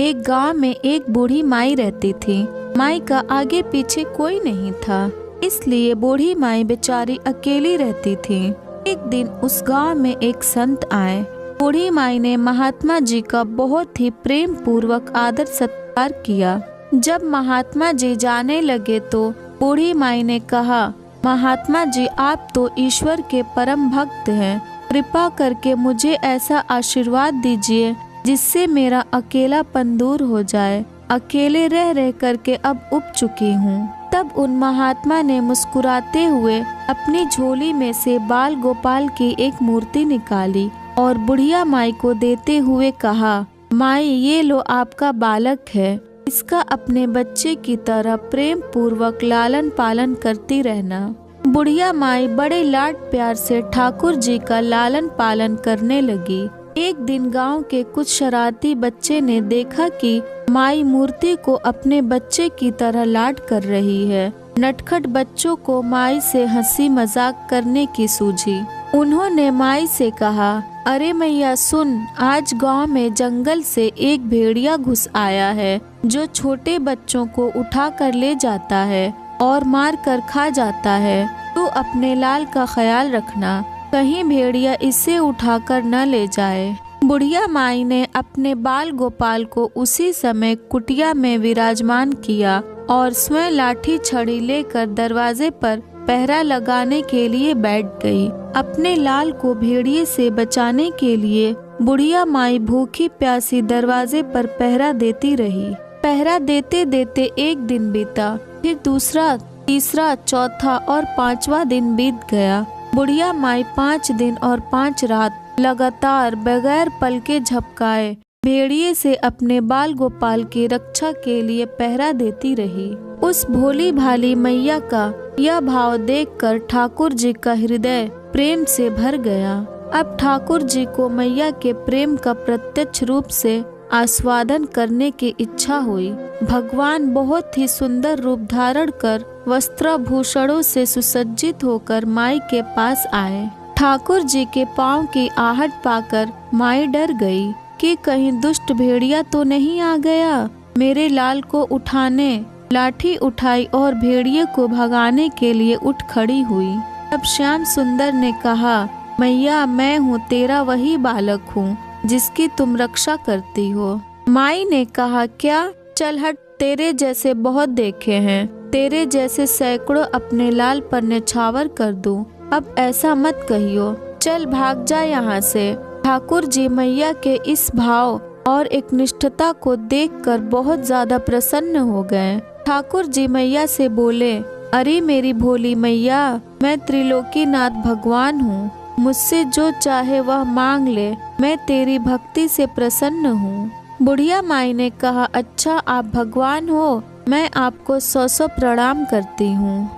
एक गांव में एक बूढ़ी माई रहती थी। माई का आगे पीछे कोई नहीं था, इसलिए बूढ़ी माई बेचारी अकेली रहती थी। एक दिन उस गांव में एक संत आए। बूढ़ी माई ने महात्मा जी का बहुत ही प्रेम पूर्वक आदर सत्कार किया। जब महात्मा जी जाने लगे तो बूढ़ी माई ने कहा, महात्मा जी आप तो ईश्वर के परम भक्त हैं, कृपा करके मुझे ऐसा आशीर्वाद दीजिए जिससे मेरा अकेलापन दूर हो जाए। अकेले रह रह करके अब उब चुकी हूँ। तब उन महात्मा ने मुस्कुराते हुए अपनी झोली में से बाल गोपाल की एक मूर्ति निकाली और बुढ़िया माई को देते हुए कहा, माई ये लो आपका बालक है, इसका अपने बच्चे की तरह प्रेम पूर्वक लालन पालन करती रहना। बुढ़िया माई बड़े लाड प्यार से ठाकुर जी का लालन पालन करने लगी। एक दिन गांव के कुछ शरारती बच्चे ने देखा कि माई मूर्ति को अपने बच्चे की तरह लाड कर रही है। नटखट बच्चों को माई से हंसी मजाक करने की सूझी। उन्होंने माई से कहा, अरे मैया सुन, आज गांव में जंगल से एक भेड़िया घुस आया है जो छोटे बच्चों को उठा कर ले जाता है और मार कर खा जाता है। तू अपने लाल का ख्याल रखना, कहीं भेड़िया इसे उठाकर न ले जाए। बुढ़िया माई ने अपने बाल गोपाल को उसी समय कुटिया में विराजमान किया और स्वयं लाठी छड़ी लेकर दरवाजे पर पहरा लगाने के लिए बैठ गई। अपने लाल को भेड़िए से बचाने के लिए बुढ़िया माई भूखी प्यासी दरवाजे पर पहरा देती रही। पहरा देते देते एक दिन बीता, फिर दूसरा, तीसरा, चौथा और पांचवा दिन बीत गया। बुढ़िया माई 5 दिन और 5 रात लगातार बगैर पल के झपकाए भेड़िए से अपने बाल गोपाल की रक्षा के लिए पहरा देती रही। उस भोली भाली मैया का यह भाव देखकर ठाकुर जी का हृदय प्रेम से भर गया। अब ठाकुर जी को मैया के प्रेम का प्रत्यक्ष रूप से आस्वादन करने की इच्छा हुई। भगवान बहुत ही सुंदर रूप धारण कर वस्त्राभूषणों से सुसज्जित होकर माई के पास आए। ठाकुर जी के पांव की आहट पाकर माई डर गई कि कहीं दुष्ट भेड़िया तो नहीं आ गया। मेरे लाल को उठाने लाठी उठाई और भेड़िए को भगाने के लिए उठ खड़ी हुई। तब श्याम सुंदर ने कहा, मैया मैं हूँ तेरा वही बालक हूँ जिसकी तुम रक्षा करती हो। माई ने कहा, क्या? चल हट, तेरे जैसे बहुत देखे हैं, तेरे जैसे सैकड़ों अपने लाल पर न्यौछावर कर दूं। अब ऐसा मत कहियो, चल भाग जा यहाँ से। ठाकुर जी मैया के इस भाव और एक निष्ठता को देखकर बहुत ज्यादा प्रसन्न हो गए। ठाकुर जी मैया से बोले, अरे मेरी भोली मैया, मैं त्रिलोकीनाथ भगवान हूँ, मुझसे जो चाहे वह मांग ले, मैं तेरी भक्ति से प्रसन्न हूँ। बुढ़िया माई ने कहा, अच्छा आप भगवान हो, मैं आपको 100 प्रणाम करती हूँ।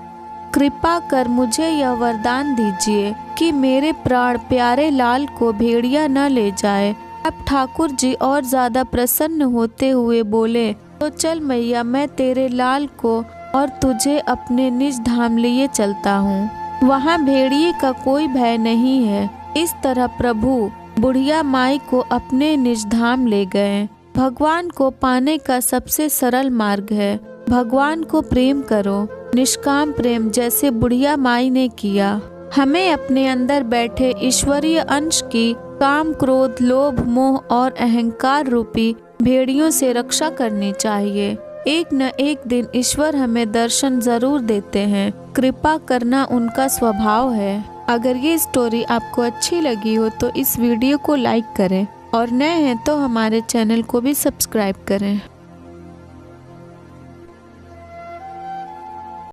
कृपा कर मुझे यह वरदान दीजिए कि मेरे प्राण प्यारे लाल को भेड़िया न ले जाए। अब ठाकुर जी और ज्यादा प्रसन्न होते हुए बोले, तो चल मैया, मैं तेरे लाल को और तुझे अपने निज धाम लिए चलता हूँ, वहाँ भेड़िए का कोई भय नहीं है। इस तरह प्रभु बुढ़िया माई को अपने निज धाम ले गए। भगवान को पाने का सबसे सरल मार्ग है भगवान को प्रेम करो, निष्काम प्रेम, जैसे बुढ़िया माई ने किया। हमें अपने अंदर बैठे ईश्वरीय अंश की काम, क्रोध, लोभ, मोह और अहंकार रूपी भेड़ियों से रक्षा करनी चाहिए। एक न एक दिन ईश्वर हमें दर्शन जरूर देते हैं, कृपा करना उनका स्वभाव है। अगर ये स्टोरी आपको अच्छी लगी हो तो इस वीडियो को लाइक करें और नए हैं तो हमारे चैनल को भी सब्सक्राइब करें।